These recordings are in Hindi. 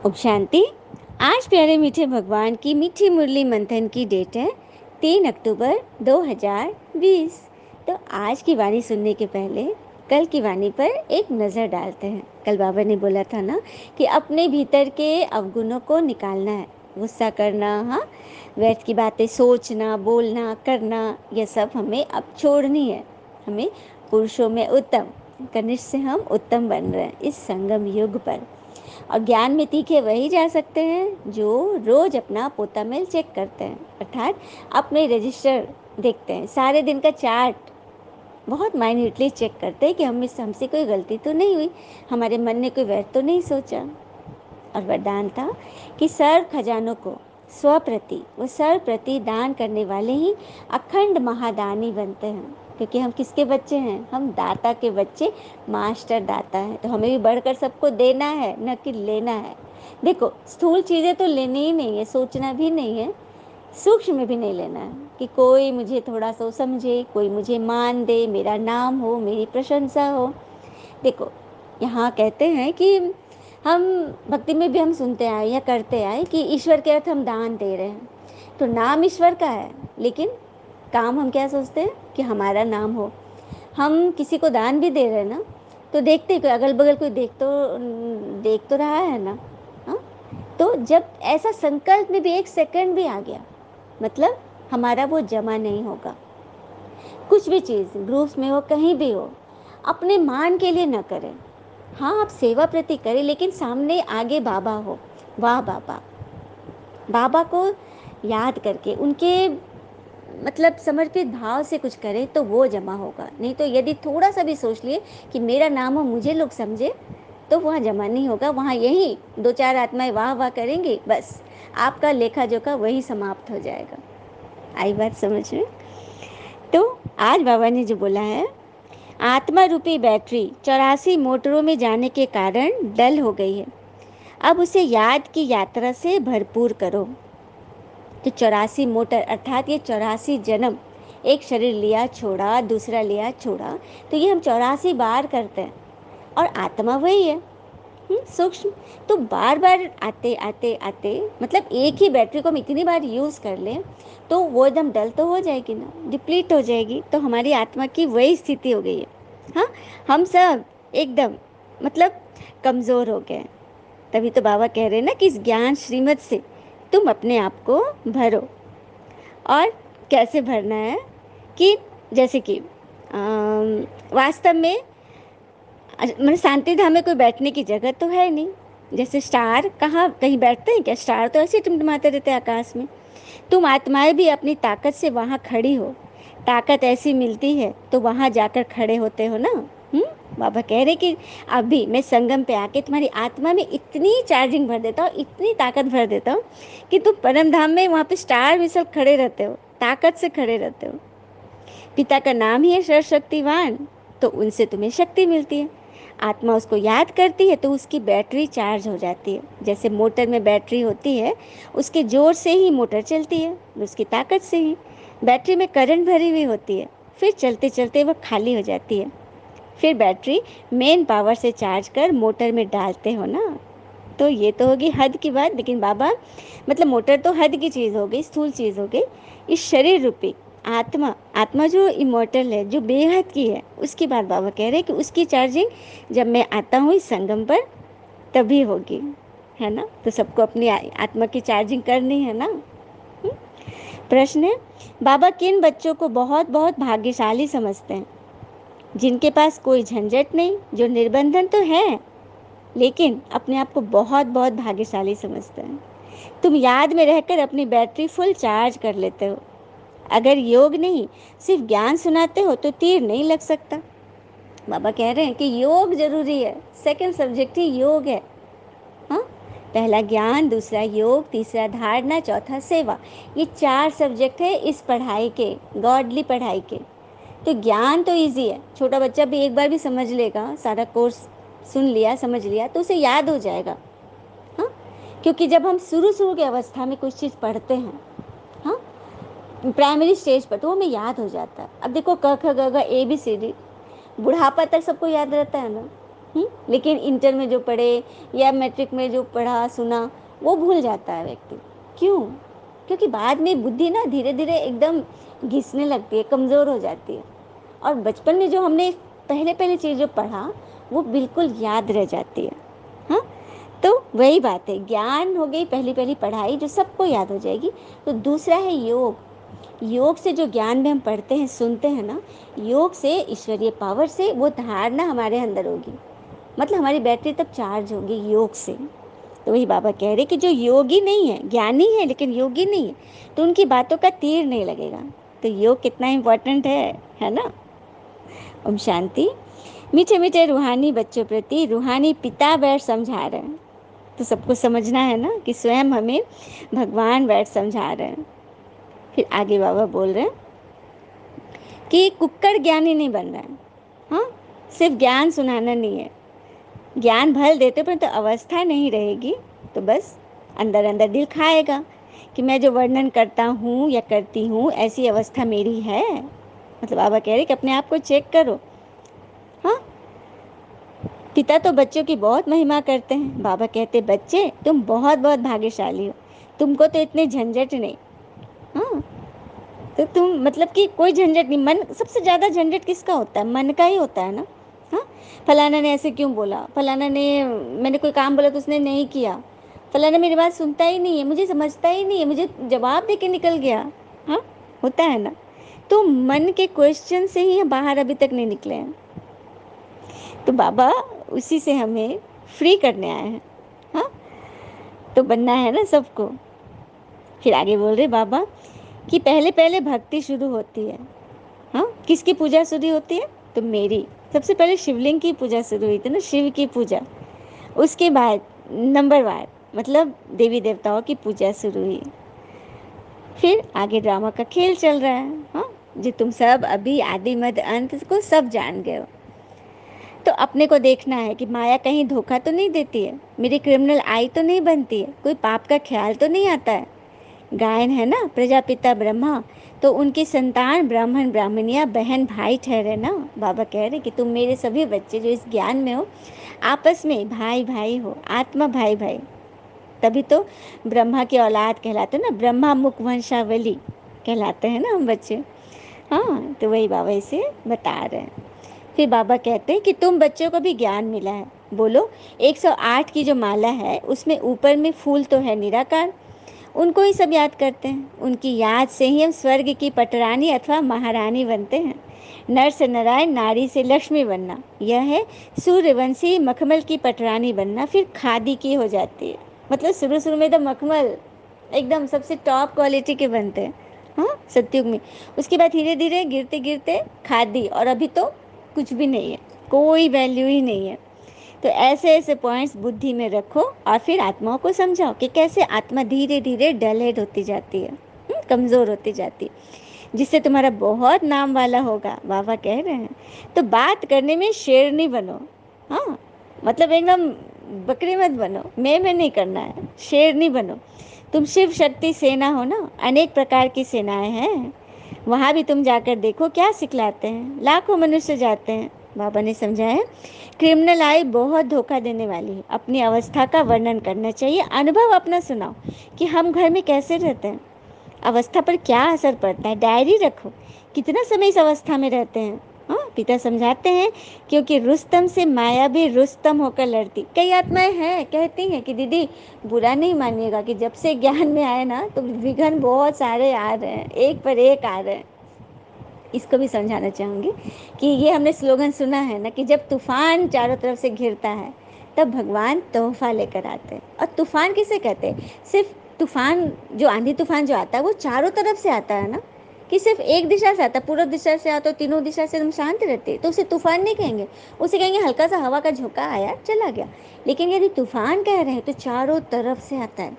ओम शांति। आज प्यारे मीठे भगवान की मीठी मुरली मंथन की डेट है 3 अक्टूबर 2020। तो आज की वाणी सुनने के पहले कल की वाणी पर एक नज़र डालते हैं। कल बाबा ने बोला था ना कि अपने भीतर के अवगुणों को निकालना है। गुस्सा करना, हाँ, व्यर्थ की बातें सोचना, बोलना, करना, यह सब हमें अब छोड़नी है। हमें पुरुषों में उत्तम, कनिष्ठ से हम उत्तम बन रहे हैं इस संगम युग पर। और ज्ञान में तीखे वही जा सकते हैं जो रोज अपना पोता मेल चेक करते हैं, अर्थात अपने रजिस्टर देखते हैं, सारे दिन का चार्ट बहुत माइन्यूटली चेक करते हैं कि हमसे कोई गलती तो नहीं हुई, हमारे मन ने कोई व्यर्थ तो नहीं सोचा। और वरदान था कि सर्व खजानों को स्वप्रति व सर्व प्रति दान करने वाले ही अखंड महादानी बनते हैं। क्योंकि हम किसके बच्चे हैं? हम दाता के बच्चे, मास्टर दाता है। तो हमें भी बढ़कर सबको देना है, न कि लेना है। देखो, स्थूल चीज़ें तो लेनी ही नहीं है, सोचना भी नहीं है, सूक्ष्म में भी नहीं लेना है कि कोई मुझे थोड़ा सा समझे, कोई मुझे मान दे, मेरा नाम हो, मेरी प्रशंसा हो। देखो, यहाँ कहते हैं कि हम भक्ति में भी हम सुनते आए या करते आए कि ईश्वर के अर्थ हम दान दे रहे हैं। तो नाम ईश्वर का है, लेकिन काम हम क्या सोचते हैं कि हमारा नाम हो। हम किसी को दान भी दे रहे हैं ना, तो देखते कोई अगल बगल कोई देख तो रहा है ना। हाँ, तो जब ऐसा संकल्प में भी एक सेकंड भी आ गया, मतलब हमारा वो जमा नहीं होगा। कुछ भी चीज़ ग्रुप्स में हो, कहीं भी हो, अपने मान के लिए न करें। हाँ, आप सेवा प्रति करें, लेकिन सामने आगे बाबा हो। वाह बाबा, बाबा को याद करके उनके मतलब समर्पित भाव से कुछ करें तो वो जमा होगा। नहीं तो यदि थोड़ा सा भी सोच लिए कि मेरा नाम हो, मुझे लोग समझे, तो वहाँ जमा नहीं होगा। वहाँ यही दो चार आत्माएं वाह वाह करेंगी, बस आपका लेखा जोखा वही समाप्त हो जाएगा। आई बात समझ में? तो आज बाबा ने जो बोला है, आत्मा रूपी बैटरी 84 मोटरों में जाने के कारण डल हो गई है, अब उसे याद की यात्रा से भरपूर करो। तो 84 मोटर अर्थात ये 84 जन्म, एक शरीर लिया छोड़ा, दूसरा लिया छोड़ा, तो ये हम 84 बार करते हैं। और आत्मा वही है, सूक्ष्म। तो बार बार आते आते आते, मतलब एक ही बैटरी को हम इतनी बार यूज़ कर लें तो वो एकदम डल तो हो जाएगी ना, डिप्लीट हो जाएगी। तो हमारी आत्मा की वही स्थिति हो गई है। हाँ, हम सब एकदम मतलब कमज़ोर हो गए। तभी तो बाबा कह रहे हैं ना कि इस ज्ञान श्रीमत से तुम अपने आप को भरो। और कैसे भरना है कि जैसे कि वास्तव में मतलब शांति धाम में कोई बैठने की जगह तो है नहीं। जैसे स्टार कहाँ कहीं बैठते हैं क्या? स्टार तो ऐसे टिमटिमाते रहते हैं आकाश में। तुम आत्माएं भी अपनी ताकत से वहाँ खड़ी हो, ताकत ऐसी मिलती है तो वहाँ जाकर खड़े होते हो ना। बाबा कह रहे कि अभी मैं संगम पे आके तुम्हारी आत्मा में इतनी चार्जिंग भर देता हूँ, इतनी ताकत भर देता हूँ कि तुम परम धाम में वहाँ पे स्टार में सब खड़े रहते हो, ताकत से खड़े रहते हो। पिता का नाम ही है सर्वशक्तिवान, तो उनसे तुम्हें शक्ति मिलती है। आत्मा उसको याद करती है तो उसकी बैटरी चार्ज हो जाती है। जैसे मोटर में बैटरी होती है, उसके जोर से ही मोटर चलती है, उसकी ताकत से ही। बैटरी में करंट भरी हुई होती है, फिर चलते चलते वह खाली हो जाती है। फिर बैटरी मेन पावर से चार्ज कर मोटर में डालते हो ना। तो ये तो होगी हद की बात, लेकिन बाबा मतलब मोटर तो हद की चीज़ हो गई, स्थूल चीज़ हो गई। इस शरीर रूपी आत्मा, आत्मा जो इमोर्टल है, जो बेहद की है, उसकी बात बाबा कह रहे हैं कि उसकी चार्जिंग जब मैं आता हूँ इस संगम पर तभी होगी, है ना। तो सबको अपनी आत्मा की चार्जिंग करनी है ना। प्रश्न है, बाबा किन बच्चों को बहुत बहुत भाग्यशाली समझते हैं? जिनके पास कोई झंझट नहीं, जो निर्बंधन तो है लेकिन अपने आप को बहुत बहुत भाग्यशाली समझते हैं। तुम याद में रहकर अपनी बैटरी फुल चार्ज कर लेते हो। अगर योग नहीं, सिर्फ ज्ञान सुनाते हो तो तीर नहीं लग सकता। बाबा कह रहे हैं कि योग जरूरी है, सेकंड सब्जेक्ट ही योग है। हाँ, पहला ज्ञान, दूसरा योग, तीसरा धारणा, चौथा सेवा। ये 4 सब्जेक्ट है इस पढ़ाई के, गॉडली पढ़ाई के। तो ज्ञान तो इजी है, छोटा बच्चा भी एक बार भी समझ लेगा, सारा कोर्स सुन लिया, समझ लिया तो उसे याद हो जाएगा। हाँ, क्योंकि जब हम शुरू शुरू की अवस्था में कुछ चीज़ पढ़ते हैं, हाँ, प्राइमरी स्टेज पर, तो वो हमें याद हो जाता है। अब देखो क ख ग घ ABCD बुढ़ापा तक सबको याद रहता है ना। लेकिन इंटर में जो पढ़े या मैट्रिक में जो पढ़ा सुना वो भूल जाता है व्यक्ति। क्यों? क्योंकि बाद में बुद्धि ना धीरे धीरे एकदम घिसने लगती है, कमज़ोर हो जाती है, और बचपन में जो हमने पहले पहले चीज़ जो पढ़ा वो बिल्कुल याद रह जाती है। हाँ, तो वही बात है, ज्ञान हो गई पहली पहली पढ़ाई जो सबको याद हो जाएगी। तो दूसरा है योग। योग से जो ज्ञान में हम पढ़ते हैं सुनते हैं ना, योग से ईश्वरीय पावर से वो धारणा हमारे अंदर होगी, मतलब हमारी बैटरी तब चार्ज होगी योग से। तो वही बाबा कह रहे कि जो योगी नहीं है, ज्ञानी है लेकिन योगी नहीं है, तो उनकी बातों का तीर नहीं लगेगा। तो योग कितना इम्पोर्टेंट है ना। ओम शांति। मीठे मीठे रूहानी बच्चों प्रति रूहानी पिता बैठ समझा रहे हैं। तो सबको समझना है ना कि स्वयं हमें भगवान बैठ समझा रहे हैं। फिर आगे बाबा बोल रहे हैं कि कुक्कड़ ज्ञानी नहीं बन रहा है। हाँ, सिर्फ ज्ञान सुनाना नहीं है, ज्ञान भल देते पर तो अवस्था नहीं रहेगी, तो बस अंदर अंदर दिल खाएगा कि मैं जो वर्णन करता हूँ या करती हूँ ऐसी अवस्था मेरी है। मतलब बाबा कह रहे कि अपने आप को चेक करो। हाँ, पिता तो बच्चों की बहुत महिमा करते हैं। बाबा कहते बच्चे तुम बहुत बहुत भाग्यशाली हो, तुमको तो इतने झंझट नहीं। हाँ, तो तुम मतलब कि कोई झंझट नहीं। मन सबसे ज़्यादा झंझट किसका होता है? मन का ही होता है ना। हाँ, फलाना ने ऐसे क्यों बोला, फलाना ने, मैंने कोई काम बोला तो उसने नहीं किया, फलाना मेरी बात सुनता ही नहीं है, मुझे समझता ही नहीं है, मुझे जवाब दे के निकल गया। हाँ, होता है ना। तो मन के क्वेश्चन से ही हम बाहर अभी तक नहीं निकले हैं। तो बाबा उसी से हमें फ्री करने आए हैं। हाँ, तो बनना है ना सबको। फिर आगे बोल रहे बाबा कि पहले पहले भक्ति शुरू होती है। हाँ, किसकी पूजा शुरू होती है? तो मेरी। सबसे पहले शिवलिंग की पूजा शुरू हुई थी ना, शिव की पूजा। उसके बाद नंबरवार मतलब देवी देवताओं की पूजा शुरू हुई। फिर आगे ड्रामा का खेल चल रहा है। हाँ, जो तुम सब अभी आदि मध्य अंत को सब जान गए हो। तो अपने को देखना है कि माया कहीं धोखा तो नहीं देती है, मेरी क्रिमिनल आई तो नहीं बनती है, कोई पाप का ख्याल तो नहीं आता है। गायन है ना प्रजापिता ब्रह्मा, तो उनकी संतान ब्राह्मण ब्राह्मणियाँ बहन भाई ठहरे ना। बाबा कह रहे कि तुम मेरे सभी बच्चे जो इस ज्ञान में हो आपस में भाई भाई हो, आत्मा भाई भाई। तभी तो ब्रह्मा की औलाद कहलाते ना, ब्रह्मा मुख वंशावली कहलाते हैं ना हम बच्चे। हाँ, तो वही बाबा इसे बता रहे हैं। फिर बाबा कहते हैं कि तुम बच्चों को भी ज्ञान मिला है। बोलो 108 की जो माला है उसमें ऊपर में फूल तो है निराकार, उनको ही सब याद करते हैं। उनकी याद से ही हम स्वर्ग की पटरानी अथवा महारानी बनते हैं। नर से नारायण, नारी से लक्ष्मी बनना, यह है सूर्यवंशी मखमल की पटरानी बनना। फिर खादी की हो जाती है, मतलब शुरू शुरू में तो मखमल एकदम सबसे टॉप क्वालिटी के बनते हैं। हाँ, सतयुग में। उसके बाद धीरे धीरे गिरते गिरते खादी, और अभी तो कुछ भी नहीं है, कोई वैल्यू ही नहीं है। तो ऐसे ऐसे पॉइंट्स बुद्धि में रखो और फिर आत्माओं को समझाओ कि कैसे आत्मा धीरे धीरे डलहेड होती जाती है, कमज़ोर होती जाती है, जिससे तुम्हारा बहुत नाम वाला होगा। बाबा कह रहे हैं तो बात करने में शेरनी बनो। हाँ, मतलब एकदम बकरी मत बनो, मैं नहीं करना है, शेरनी बनो। तुम शिव शक्ति सेना हो ना, अनेक प्रकार की सेनाएं हैं। वहाँ भी तुम जाकर देखो क्या सिखलाते हैं, लाखों मनुष्य जाते हैं। बाबा ने समझाया क्रिमिनल आई बहुत धोखा देने वाली है। अपनी अवस्था का वर्णन करना चाहिए, अनुभव अपना सुनाओ कि हम घर में कैसे रहते हैं, अवस्था पर क्या असर पड़ता है। डायरी रखो कितना समय इस अवस्था में रहते हैं। हाँ, पिता समझाते हैं क्योंकि रुस्तम से माया भी रुस्तम होकर लड़ती। कई आत्माएं हैं कहती हैं कि दीदी बुरा नहीं मानिएगा कि जब से ज्ञान में आए ना तो विघ्न बहुत सारे आ रहे हैं, एक पर एक आ रहे हैं। इसको भी समझाना चाहूँगी कि ये हमने स्लोगन सुना है ना कि जब तूफान चारों तरफ से घिरता है तब भगवान तोहफा लेकर आते हैं। और तूफान किसे कहते हैं? सिर्फ तूफान जो आंधी तूफान जो आता है वो चारों तरफ से आता है ना, कि सिर्फ एक दिशा से आता, पूर्व दिशा से आता, तीनों दिशा से तुम शांत रहते तो उसे तूफान नहीं कहेंगे, उसे कहेंगे हल्का सा हवा का झोंका आया चला गया। लेकिन यदि तूफान कह रहे हैं तो चारों तरफ से आता है।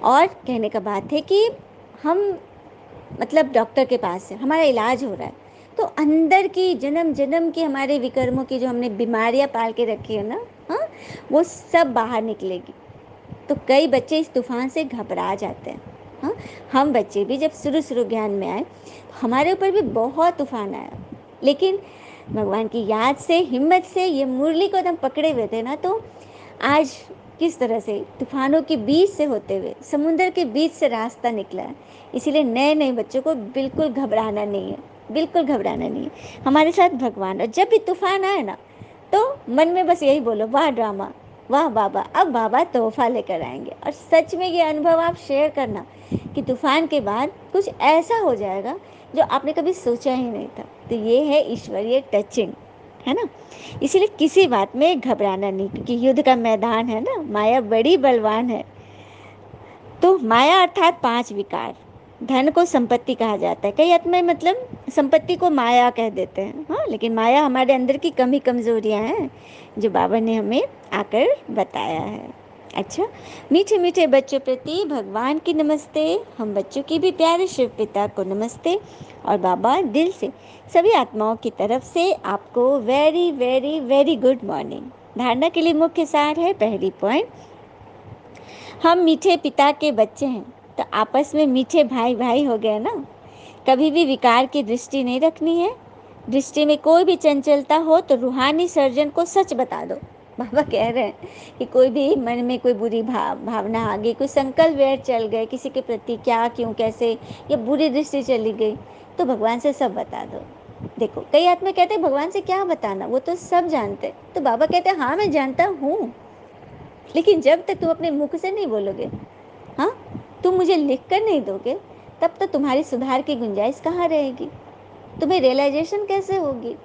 और कहने का बात है कि हम मतलब डॉक्टर के पास है, हमारा इलाज हो रहा है, तो अंदर की जन्म जन्म की हमारे विकर्मों की जो हमने बीमारियां पाल के रखी है ना, हाँ, वो सब बाहर निकलेगी। तो कई बच्चे इस तूफान से घबरा जाते हैं। हाँ, हम बच्चे भी जब शुरू शुरू ज्ञान में आए तो हमारे ऊपर भी बहुत तूफान आया, लेकिन भगवान की याद से, हिम्मत से ये मुरली को एकदम पकड़े हुए थे ना, तो आज किस तरह से तूफानों के बीच से होते हुए, समुद्र के बीच से रास्ता निकला है। इसीलिए नए नए बच्चों को बिल्कुल घबराना नहीं है, बिल्कुल घबराना नहीं है। हमारे साथ भगवान, और जब भी तूफान आए ना, तो मन में बस यही बोलो, वाह ड्रामा, वाह बाबा, अब बाबा तोहफा लेकर आएंगे। और सच में ये अनुभव आप शेयर करना कि तूफान के बाद कुछ ऐसा हो जाएगा जो आपने कभी सोचा ही नहीं था। तो ये है ईश्वरीय टचिंग, है ना। इसीलिए किसी बात में घबराना नहीं, क्योंकि युद्ध का मैदान है ना, माया बड़ी बलवान है। तो माया अर्थात 5 विकार। धन को संपत्ति कहा जाता है, कई अर्थ में मतलब संपत्ति को माया कह देते हैं। हाँ, लेकिन माया हमारे अंदर की कमी कमजोरियां हैं जो बाबा ने हमें आकर बताया है। अच्छा, मीठे मीठे बच्चों प्रति भगवान की नमस्ते। हम बच्चों की भी प्यारे शिव पिता को नमस्ते। और बाबा दिल से सभी आत्माओं की तरफ से आपको very very very good morning. धारणा के लिए मुख्य सार है, पहली पॉइंट, हम मीठे पिता के बच्चे हैं, तो आपस में मीठे भाई भाई हो गए ना। कभी भी विकार की दृष्टि नहीं रखनी है। दृष्टि में कोई भी चंचलता हो तो रूहानी सर्जन को सच बता दो। बाबा कह रहे हैं कि कोई भी मन में कोई बुरी भावना आ गई, कोई संकल्प वैर चल गए किसी के प्रति, क्या क्यों कैसे, या बुरी दृष्टि चली गई, तो भगवान से सब बता दो। देखो, कई आत्मा कहते हैं भगवान से क्या बताना, वो तो सब जानते। तो बाबा कहते हैं हाँ मैं जानता हूँ, लेकिन जब तक तुम अपने मुख से नहीं बोलोगे, हाँ, तुम मुझे लिख कर नहीं दोगे, तब तक तुम्हारी सुधार की गुंजाइश कहाँ रहेगी, तुम्हें रियलाइजेशन कैसे होगी।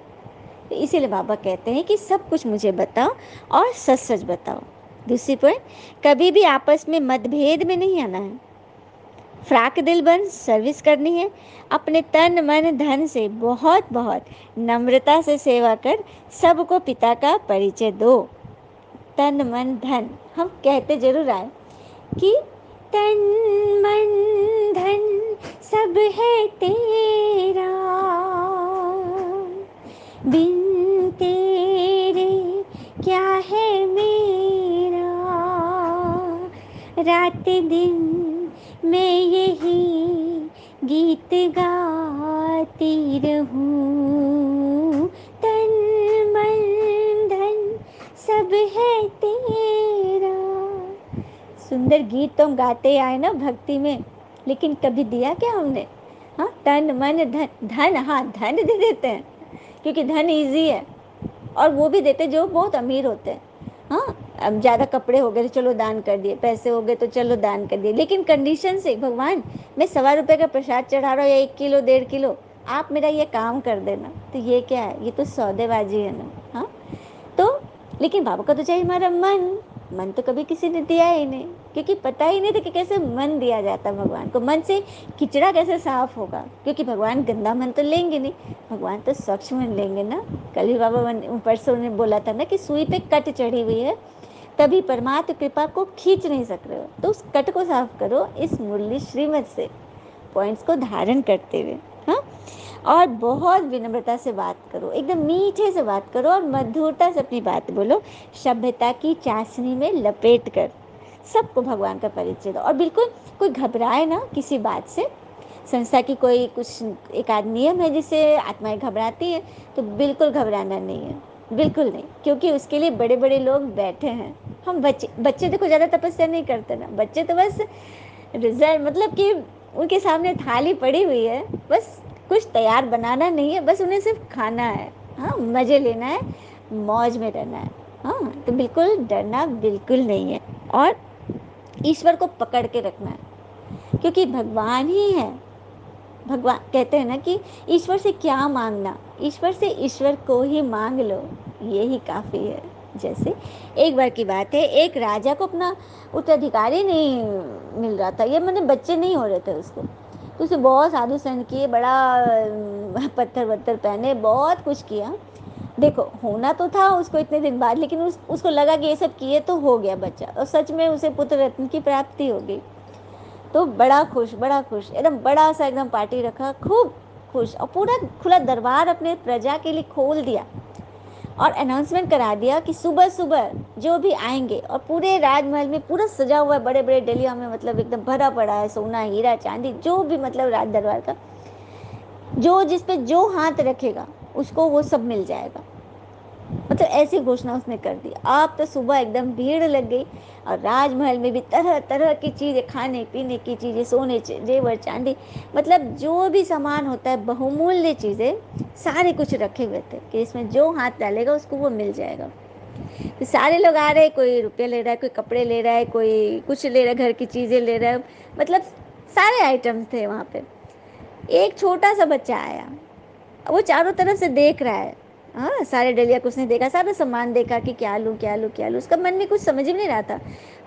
तो इसीलिए बाबा कहते हैं कि सब कुछ मुझे बताओ और सच सच बताओ। दूसरी पॉइंट, कभी भी आपस में मतभेद में नहीं आना है। फ्राक दिल बन सर्विस करनी है। अपने तन मन धन से बहुत बहुत नम्रता से सेवा कर सबको पिता का परिचय दो। तन मन धन, हम कहते जरूर आए कि तन मन धन सब है तेरा, बिन तेरे क्या है मेरा। रात दिन मैं यही गीत गाती रहूं। तन मन धन सब है तेरा। सुंदर गीत तो हम गाते आए ना भक्ति में, लेकिन कभी दिया क्या हमने? हाँ, तन मन धन। धन, हाँ धन दे देते हैं क्योंकि धन इजी है, और वो भी देते जो बहुत अमीर होते हैं। हाँ, अब ज़्यादा कपड़े हो गए तो चलो दान कर दिए, पैसे हो गए तो चलो दान कर दिए, लेकिन कंडीशन से, भगवान मैं ₹1.25 का प्रसाद चढ़ा रहा हूँ, या 1 किलो 1.5 किलो, आप मेरा ये काम कर देना। तो ये क्या है? ये तो सौदेबाजी है ना। हाँ, तो लेकिन बाबा का तो चाहिए हमारा मन। मन तो कभी किसी ने दिया ही नहीं, क्योंकि पता ही नहीं था कि कैसे मन दिया जाता भगवान को। मन से किचड़ा कैसे साफ होगा, क्योंकि भगवान गंदा मन तो लेंगे नहीं, भगवान तो स्वच्छ मन लेंगे ना। कल ही बाबा परसों ने बोला था ना कि सुई पे कट चढ़ी हुई है, तभी परमात्मा कृपा को खींच नहीं सक रहे हो, तो उस कट को साफ करो इस मुरली श्रीमत से, पॉइंट्स को धारण करते हुए। हाँ, और बहुत विनम्रता से बात करो, एकदम मीठे से बात करो और मधुरता से अपनी बात बोलो, सभ्यता की चाशनी में लपेट कर सबको भगवान का परिचय दो। और बिल्कुल कोई घबराए ना किसी बात से। संस्था की कोई कुछ एक आध नियम है जिससे आत्माएं घबराती हैं, तो बिल्कुल घबराना नहीं है, बिल्कुल नहीं, क्योंकि उसके लिए बड़े बड़े लोग बैठे हैं। हम बच्चे देखो ज़्यादा तपस्या नहीं करते ना, बच्चे तो बस रिजल्ट, मतलब कि उनके सामने थाली पड़ी हुई है, बस कुछ तैयार बनाना नहीं है, बस उन्हें सिर्फ खाना है। हाँ, मज़े लेना है, मौज में रहना है। हाँ, तो बिल्कुल डरना बिल्कुल नहीं है, और ईश्वर को पकड़ के रखना है, क्योंकि भगवान ही है। भगवान कहते हैं ना कि ईश्वर से क्या मांगना, ईश्वर से ईश्वर को ही मांग लो, यही काफ़ी है। जैसे एक बार की बात है, एक राजा को अपना उत्तराधिकारी नहीं मिल रहा था, ये मतलब बच्चे नहीं हो रहे थे उसको, तो उसे बहुत साधु संत किए, बड़ा पत्थर वत्थर पहने, बहुत कुछ किया। देखो, होना तो था उसको इतने दिन बाद, लेकिन उसको लगा कि ये सब किए तो हो गया बच्चा, और सच में उसे पुत्र रत्न की प्राप्ति हो गई। तो बड़ा खुश, बड़ा खुश, एकदम बड़ा सा एकदम पार्टी रखा, खूब खुश, और पूरा खुला दरबार अपने प्रजा के लिए खोल दिया, और अनाउंसमेंट करा दिया कि सुबह सुबह जो भी आएंगे, और पूरे राजमहल में पूरा सजा हुआ है, बड़े बड़े डलिया में, मतलब एकदम भरा पड़ा है, सोना हीरा चांदी जो भी, मतलब राज दरबार का, जो जिस पे जो हाथ रखेगा उसको वो सब मिल जाएगा। मतलब ऐसी घोषणा उसने कर दी। अब तो सुबह एकदम भीड़ लग गई और राजमहल में भी तरह तरह की चीज़ें, खाने पीने की चीज़ें, सोने जेवर चांदी, मतलब जो भी सामान होता है बहुमूल्य चीज़ें, सारे कुछ रखे हुए थे कि इसमें जो हाथ डालेगा उसको वो मिल जाएगा। तो सारे लोग आ रहे हैं, कोई रुपये ले रहा है, कोई कपड़े ले रहा है, कोई कुछ ले रहा है, घर की चीज़ें ले रहा है, मतलब सारे आइटम्स थे वहाँ पे। एक छोटा सा बच्चा आया, वो चारों तरफ से देख रहा है। हाँ, सारे डलिया को उसने देखा, सारा सामान देखा कि क्या लूँ क्या लूँ क्या लूँ, उसका मन में कुछ समझ में नहीं रहा था।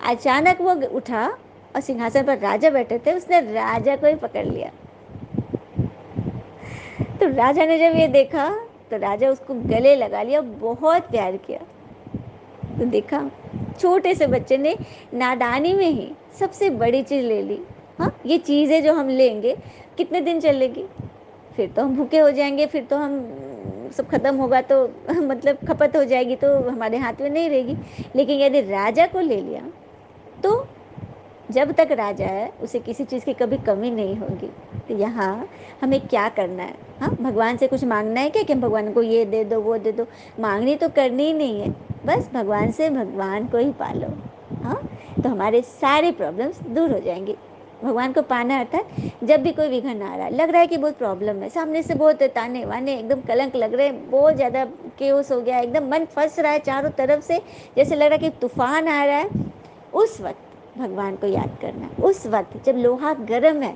अचानक वो उठा और सिंहासन पर राजा बैठे थे, उसने राजा को ही पकड़ लिया। तो राजा ने जब ये देखा तो राजा उसको गले लगा लिया, बहुत प्यार किया। तो देखा, छोटे से बच्चे ने नादानी में ही सबसे बड़ी चीज़ ले ली। हाँ, ये चीज़ें जो हम लेंगे कितने दिन चलेगी, फिर तो हम भूखे हो जाएंगे, फिर तो हम सब खत्म होगा तो मतलब खपत हो जाएगी तो हमारे हाथ में नहीं रहेगी। लेकिन यदि राजा को ले लिया तो जब तक राजा है उसे किसी चीज़ की कभी कमी नहीं होगी। तो यहाँ हमें क्या करना है, हाँ, भगवान से कुछ मांगना है क्या कि हम भगवान को ये दे दो वो दे दो, मांगनी तो करनी ही नहीं है। बस भगवान से भगवान को ही पालो। हाँ, तो हमारे सारे प्रॉब्लम्स दूर हो जाएंगे। भगवान को पाना अर्थात जब भी कोई विघ्न आ रहा है, लग रहा है कि बहुत प्रॉब्लम है, सामने से बहुत ताने वाने, एकदम कलंक लग रहे हैं, बहुत ज़्यादा केओस हो गया, एकदम मन फंस रहा है चारों तरफ से, जैसे लग रहा है कि तूफान आ रहा है, उस वक्त भगवान को याद करना। उस वक्त जब लोहा गर्म है,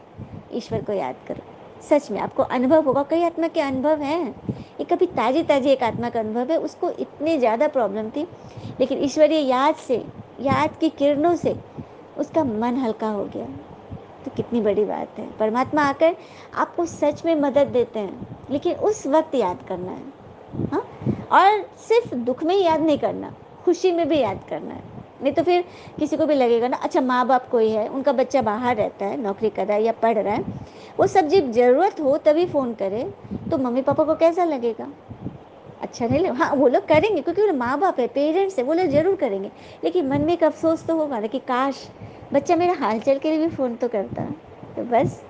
ईश्वर को याद करो। सच में आपको अनुभव होगा, कई आत्मा के अनुभव हैं, ये कभी ताजी ताजी एक आत्मा का अनुभव है, उसको इतनी ज़्यादा प्रॉब्लम थी, लेकिन ईश्वरीय याद से, याद की किरणों से उसका मन हल्का हो गया। तो कितनी बड़ी बात है, परमात्मा आकर आपको सच में मदद देते हैं, लेकिन उस वक्त याद करना है। हाँ, और सिर्फ दुख में ही याद नहीं करना, खुशी में भी याद करना है। नहीं तो फिर किसी को भी लगेगा ना, अच्छा माँ बाप कोई है, उनका बच्चा बाहर रहता है, नौकरी कर रहा है या पढ़ रहा है, वो सब जब ज़रूरत हो तभी फ़ोन करे, तो मम्मी पापा को कैसा लगेगा, अच्छा नहीं लगे। हाँ, वो लोग करेंगे क्योंकि वो माँ बाप है, पेरेंट्स है, वो लोग ज़रूर करेंगे, लेकिन मन में एक अफसोस तो होगा ना कि काश बच्चा मेरा हाल चाल के लिए भी फ़ोन तो करता। तो बस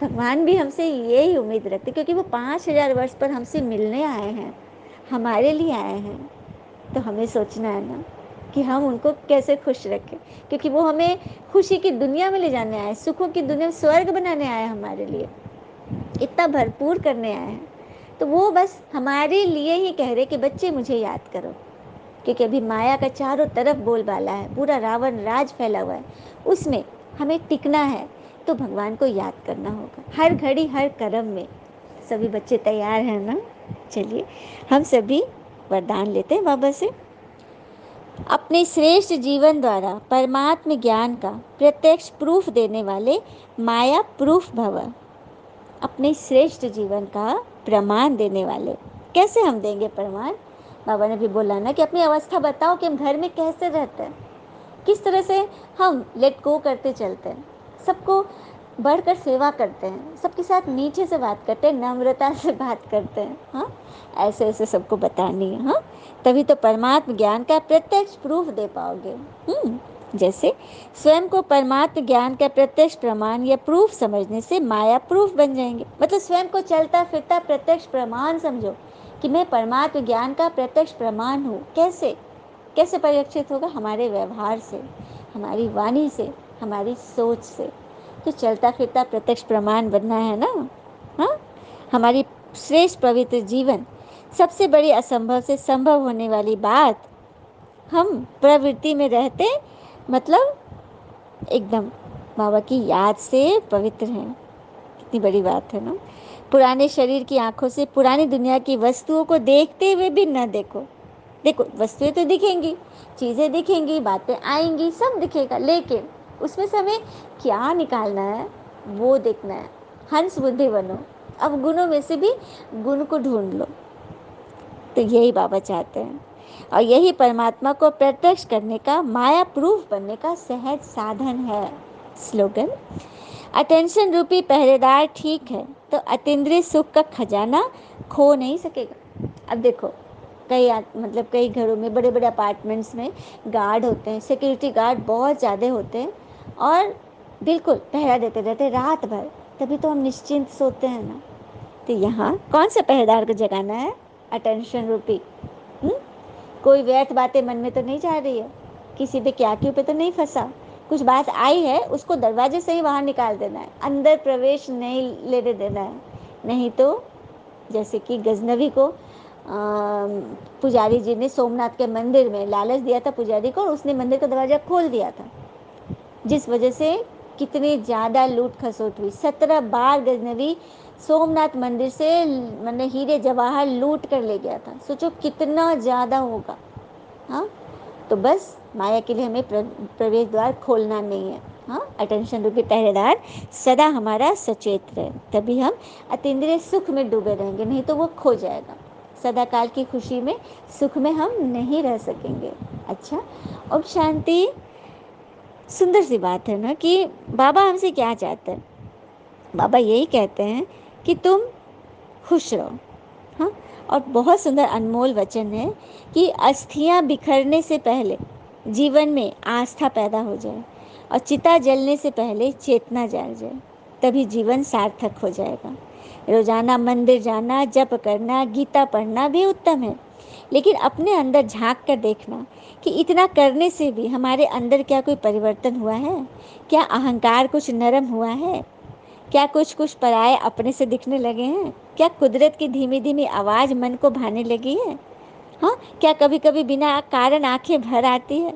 भगवान भी हमसे यही उम्मीद रखते, क्योंकि वो 5,000 वर्ष पर हमसे मिलने आए हैं, हमारे लिए आए हैं। तो हमें सोचना है ना कि हम उनको कैसे खुश रखें, क्योंकि वो हमें खुशी की दुनिया में ले जाने आए, सुखों की दुनिया में स्वर्ग बनाने आए, हमारे लिए इतना भरपूर करने आए हैं। तो वो बस हमारे लिए ही कह रहे कि बच्चे मुझे याद करो, क्योंकि अभी माया का चारों तरफ बोलबाला है, पूरा रावण राज फैला हुआ है, उसमें हमें टिकना है। तो भगवान को याद करना होगा हर घड़ी हर कर्म में। सभी बच्चे तैयार हैं ना? चलिए हम सभी वरदान लेते हैं बाबा से। अपने श्रेष्ठ जीवन द्वारा परमात्म ज्ञान का प्रत्यक्ष प्रूफ देने वाले माया प्रूफ भव। अपने श्रेष्ठ जीवन का प्रमाण देने वाले। कैसे हम देंगे प्रमाण? बाबा ने भी बोला ना कि अपनी अवस्था बताओ कि हम घर में कैसे रहते हैं, किस तरह से हम लेट गो करते चलते हैं, सबको बढ़कर सेवा करते हैं, सबके साथ मीठे से बात करते हैं, नम्रता से बात करते हैं। हाँ, ऐसे ऐसे सबको बतानी है। हाँ, तभी तो परमात्म ज्ञान का प्रत्यक्ष प्रूफ दे पाओगे। जैसे स्वयं को परमात्म ज्ञान का प्रत्यक्ष प्रमाण या प्रूफ समझने से माया प्रूफ बन जाएंगे। मतलब स्वयं को चलता फिरता प्रत्यक्ष प्रमाण समझो कि मैं परमात्म ज्ञान का प्रत्यक्ष प्रमाण हूँ। कैसे कैसे परिलक्षित होगा? हमारे व्यवहार से, हमारी वाणी से, हमारी सोच से। तो चलता फिरता प्रत्यक्ष प्रमाण बनना है ना। हाँ, हमारी श्रेष्ठ पवित्र जीवन, सबसे बड़ी असंभव से संभव होने वाली बात, हम प्रवृत्ति में रहते, मतलब एकदम बाबा की याद से पवित्र हैं। कितनी बड़ी बात है ना। पुराने शरीर की आंखों से पुरानी दुनिया की वस्तुओं को देखते हुए भी न देखो। देखो, वस्तुएं तो दिखेंगी, चीज़ें दिखेंगी, बातें आएंगी, सब दिखेगा, लेकिन उसमें से हमें क्या निकालना है वो देखना है। हंस बुद्धि बनो, अब गुणों में से भी गुण को ढूंढ लो। तो यही बाबा चाहते हैं, और यही परमात्मा को प्रत्यक्ष करने का, माया प्रूफ बनने का सहज साधन है। स्लोगन: अटेंशन रूपी पहरेदार ठीक है तो अतीन्द्रिय सुख का खजाना खो नहीं सकेगा। अब देखो, मतलब कई घरों में, बड़े बड़े अपार्टमेंट्स में गार्ड होते हैं, सिक्योरिटी गार्ड बहुत ज़्यादा होते हैं, और बिल्कुल पहरा देते रहते रात भर, तभी तो हम निश्चिंत सोते हैं ना। तो यहाँ कौन सा पहरेदार को जगाना है? अटेंशन रूपी। कोई व्यर्थ बातें मन में तो नहीं जा रही है, किसी पे क्या क्यों पे तो नहीं फंसा। कुछ बात आई है उसको दरवाजे से ही बाहर निकाल देना है, अंदर प्रवेश नहीं लेने देना है। नहीं तो जैसे कि गजनवी को पुजारी जी ने सोमनाथ के मंदिर में लालच दिया था पुजारी को, और उसने मंदिर का दरवाजा खोल दिया था, जिस वजह से कितनी ज़्यादा लूट खसोट हुई। 17 बार गजनवी सोमनाथ मंदिर से मैंने हीरे जवाहर लूट कर ले गया था। सोचो कितना ज़्यादा होगा। हाँ, तो बस माया के लिए हमें प्रवेश द्वार खोलना नहीं है। हाँ, अटेंशन रूपी पहरेदार सदा हमारा सचेत रहे, तभी हम अतीन्द्रिय सुख में डूबे रहेंगे, नहीं तो वो खो जाएगा। सदा काल की खुशी में, सुख में हम नहीं रह सकेंगे। अच्छा, अब शांति। सुंदर सी बात है ना कि बाबा हमसे क्या चाहते हैं। बाबा यही कहते हैं कि तुम खुश रहो। हाँ, और बहुत सुंदर अनमोल वचन है कि अस्थियां बिखरने से पहले जीवन में आस्था पैदा हो जाए, और चिता जलने से पहले चेतना जाग जाए, तभी जीवन सार्थक हो जाएगा। रोजाना मंदिर जाना, जप करना, गीता पढ़ना भी उत्तम है, लेकिन अपने अंदर झांक कर देखना कि इतना करने से भी हमारे अंदर क्या कोई परिवर्तन हुआ है। क्या अहंकार कुछ नरम हुआ है? क्या कुछ कुछ पराये अपने से दिखने लगे हैं? क्या कुदरत की धीमी धीमी आवाज़ मन को भाने लगी है? हाँ, क्या कभी कभी बिना कारण आंखें भर आती है?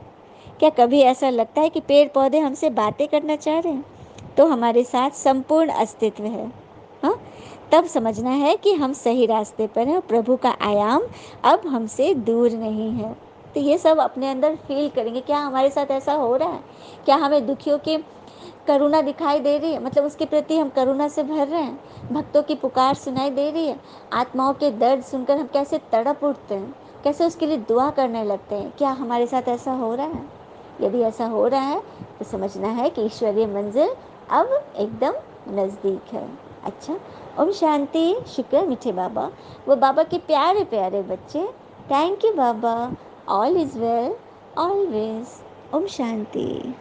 क्या कभी ऐसा लगता है कि पेड़ पौधे हमसे बातें करना चाह रहे हैं? तो हमारे साथ संपूर्ण अस्तित्व है। हाँ, तब समझना है कि हम सही रास्ते पर हैं, प्रभु का आयाम अब हमसे दूर नहीं है। तो ये सब अपने अंदर फील करेंगे, क्या हमारे साथ ऐसा हो रहा है? क्या हमें दुखियों की करुणा दिखाई दे रही है, मतलब उसके प्रति हम करुणा से भर रहे हैं? भक्तों की पुकार सुनाई दे रही है? आत्माओं के दर्द सुनकर हम कैसे तड़प उठते हैं, कैसे उसके लिए दुआ करने लगते हैं? क्या हमारे साथ ऐसा हो रहा है? यदि ऐसा हो रहा है तो समझना है कि ईश्वरीय मंजिल अब एकदम नज़दीक है। अच्छा, ओम शांति। शुक्र है मीठे बाबा, वो बाबा के प्यारे प्यारे बच्चे। Thank you Baba. All is well always. ओम शांति।